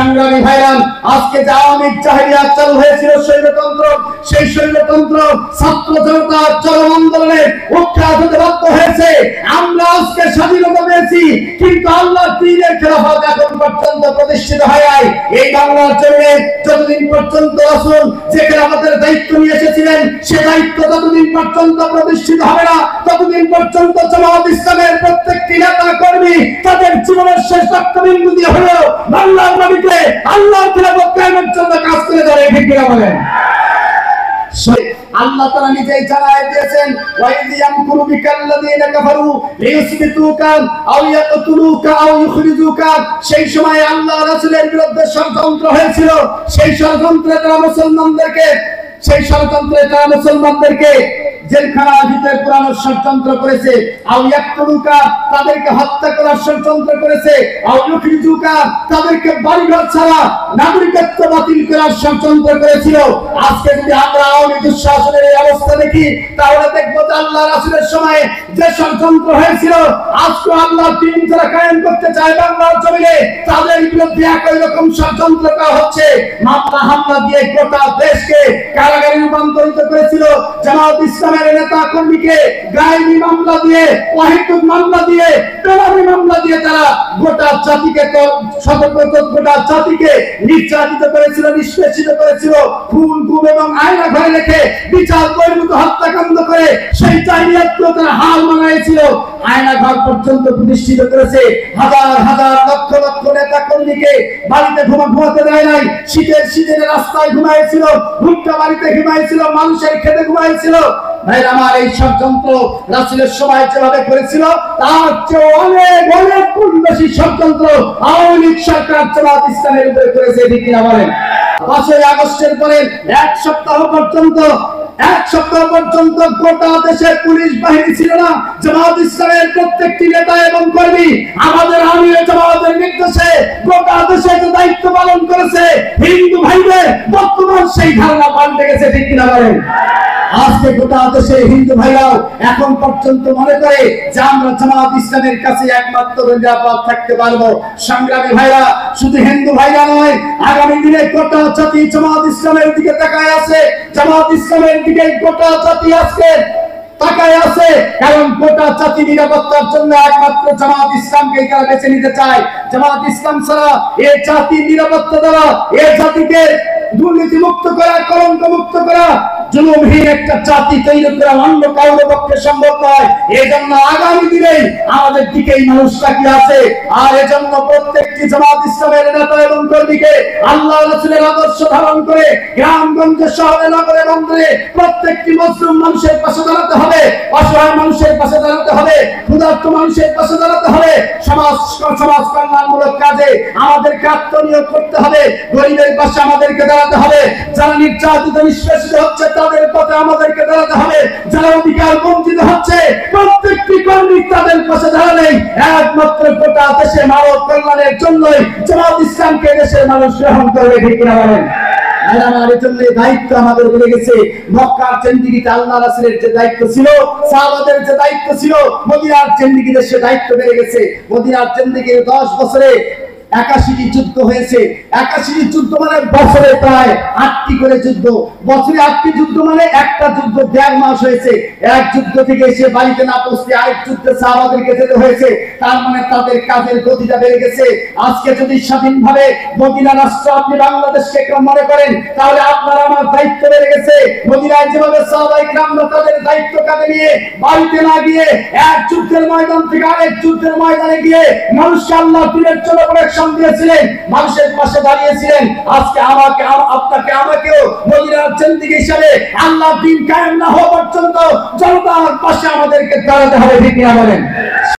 সংগ্রামী ভাইরা, আজকে যে আওয়ামী জাহেলিয়াত চালু হয়েছিল স্বৈরতন্ত্র, সেই স্বৈরতন্ত্র ছাত্র জনতার চরম আন্দোলনে উৎখাত হতে বাধ্য হয়েছে। আমরা আজকে স্বাধীনতা পেয়েছি, কিন্তু আল্লাহর দ্বীনের খেলাফত এখন পর্যন্ত প্রতিষ্ঠিত হয় নাই। এই বাংলার জমিনে যতদিন পর্যন্ত রাসূল যে খেলাফতের দায়িত্ব নিয়ে এসেছিলেন, সে দায়িত্ব ততদিন পর্যন্ত প্রতিষ্ঠিত হবে না, ততদিন পর্যন্ত জামাত ইসলামের প্রত্যেকটি নেতা কর্মী তাদের জীবনের শেষ রক্তবিন্দু দিয়ে হলেও বাংলার মাটিতে আল্লাহর খেলাফত কায়েমের জন্য কাজ করে যাবে। ঠিক কিনা বলেন? আল্লাহ তাআলা নিজেই জানায় দিয়েছেন, ওয়াইদ ইয়ামকুরু বিকাল্লাযিনা কাফারু লিইউসবিতুকা আও ইয়াকতুলুকা আও ইখরিজুকা। সেই সময় আল্লাহ রাসূলের বিরুদ্ধে ষড়যন্ত্র হয়েছিল, সেই ষড়যন্ত্রে তারা মুসলমানদেরকে জেলখানার ভিতরে পুরানোর ষড়যন্ত্র করেছে, আও ইয়াকতুলুকা তাদেরকে হত্যা করার ষড়যন্ত্র করেছে, আও ইখরিজুকা তাদেরকে বাড়িঘর ছাড়া নাগরিকত্ব বাতিল করার ষড়যন্ত্র করেছিল। আজকে যদি আমরা আওয়ামী দুঃশাসনের এই অবস্থা দেখি, তাহলে দেখবো যে আল্লাহ রাসূলের সময় যে ষড়যন্ত্র হয়েছিল, আজকে আল্লাহ দ্বীন যারা কায়েম করতে চায় বাংলার জমিনে, তাদের বিরুদ্ধে একই রকম ষড়যন্ত্র করা হচ্ছে। মামলা হামলা দিয়ে গোটা দেশকে কারাগারে রূপান্তরিত করেছিল। জামাত ইসলামের নেতা কর্মীকে গায়েবী মামলা দিয়ে, ওয়াহিদুল মামলা দিয়ে, বেনামি মামলা দিয়ে তারা গোটা জাতিকে গোটা জাতিকে নির্যাতিত করেছিল, নিষ্পেষিত করেছিল, খুন গুম এবং আয়না ঘরে রেখে বিচার বহির্ভূত হত্যাকাণ্ড করে সেই জাহিলিয়াতকে তারা হাল মানাইছিল। আয়না ঘর পর্যন্ত প্রতিষ্ঠিত করেছে। হাজার হাজার লক্ষ লক্ষ নেতা কর্মীকে বাড়িতে ঘুমাতে দেয় নাই। শীতের রাস্তায় ঘুমাইছিল, ভুট্টা বাড়িতে ঘুমাইছিল, মানুষের খেতে ঘুমাইছিল। ভাই আমার, এই ষড়যন্ত্র রাসূলের সময় যেভাবে করেছিল, তার চেয়ে অনেক অনেক গুণ বেশি ষড়যন্ত্র আওয়ামী লীগ সরকার জামাত ইসলামের উপরে করেছে। ঠিক কিনা বলেন? 5 আগস্টের পরে এক সপ্তাহ পর্যন্ত গোটা দেশে পুলিশ বাহিনী ছিল না। জামাত ইসলামের প্রত্যেকটি নেতা এবং কর্মী আমাদের আমির জামাতের নির্দেশে গোটা দেশে যে দায়িত্ব পালন করেছে, হিন্দু ভাইদের বর্তমান সেই ধারণা পাল্টে গেছে। ঠিক কিনা বলেন? আজকে গোটা দেশে হিন্দু ভাইরাও এখন পর্যন্ত মনে করে যে আমরা জামাত ইসলামের কাছে একমাত্র নিরাপদ থাকতে পারবো। সংগ্রামী ভাইরা, শুধু হিন্দু ভাইরা নয়, আগামী দিনে গোটা জাতি জামাত ইসলামের দিকে তাকায় আছে। জামাত ইসলামের দিকে গোটা জাতি আজকে তাকায় আছে, কারণ গোটা জাতি নিরাপত্তার জন্য একমাত্র জামাত ইসলামকে তারা বেছে নিতে চায়। জামাত ইসলাম ছাড়া এই জাতির নিরাপত্তা দেওয়া, এই জাতিকে দুর্নীতি মুক্ত করা, কলঙ্ক মুক্ত করা, জুলুমহীন একটা জাতি তৈরি করা অন্য কারোর পক্ষে সম্ভব নয়। এজন্য আগামী দিনে আমাদের দিকেই মানুষ তাকিয়ে আছে। আর এজন্য প্রত্যেকটি জামাত ইসলামের নেতা এবং কর্মীকে আল্লাহ রাসূলের আদর্শ ধারণ করে গ্রামগঞ্জে, শহরে, নগরে, বন্দরে প্রত্যেকটি মুসলিম মানুষের পাশে দাঁড়াতে হবে, অসহায় মানুষের পাশে দাঁড়াতে হবে, ক্ষুধার্ত মানুষের পাশে দাঁড়াতে হবে। সমাজ কল্যাণমূলক কাজে আমাদেরকে আত্মনিয়োগ করতে হবে। গরিবের পাশে আমাদেরকে দাঁড়াতে হবে। যারা নির্যাতিত নিষ্পেষিত হচ্ছে তাদের পথে আমাদেরকে দাঁড়াতে হবে। যারা অধিকার বঞ্চিত হচ্ছে প্রত্যেকটি কর্মী তাদের পাশে দাঁড়ালেই একমাত্র গোটা দেশে মানব কল্যাণের জন্যই জামাত ইসলামকে দেশের মানুষ গ্রহণ করবে। ঠিক কিনা বলেন? আমার জন্য দায়িত্ব আমাদের বেড়ে গেছে। মক্কার জিন্দেগিতে আল্লাহ রাসূলের যে দায়িত্ব ছিল, সাহাবাদের যে দায়িত্ব ছিল, মদিনার জিন্দেগিতে সে দায়িত্ব বেড়ে গেছে। মদিনার জিন্দেগির 10 বছরে 81টি যুদ্ধ হয়েছে। 81টি যুদ্ধ মানে বছরে প্রায় 8টি করে যুদ্ধ। বছরে 8টি যুদ্ধ মানে একটা যুদ্ধ 1.5 মাস হয়েছে। এক যুদ্ধ থেকে এসে বাড়িতে না পৌঁছতে আরেক যুদ্ধে সাহাবাদেরকে যেতে হয়েছে। তার মানে তাদের কাজের গতিটা বেড়ে গেছে। আজকে যদি স্বাধীনভাবে মদিনা রাষ্ট্র আপনি বাংলাদেশকে মনে করেন, তাহলে আপনার আমার দায়িত্ব বেড়ে গেছে। মদিনায় যেভাবে সাহাবায়ে কিরামরা তাদের দায়িত্ব কাঁধে নিয়ে বাড়িতে না গিয়ে এক যুদ্ধের ময়দান থেকে আরেক যুদ্ধের ময়দানে গিয়ে মানুষকে আল্লাহর দ্বীনের জন্য দিয়েছিলেন, মানুষের পাশে দাঁড়িয়েছিলেন, আজকে আপনাকে আমাকেও মদিনার জিন্দেগি হিসেবে আল্লাহর দ্বীন কায়েম না হওয়া পর্যন্ত জনতার পাশে আমাদেরকে দাঁড়াতে হবে। ঠিক কিনা বলেন?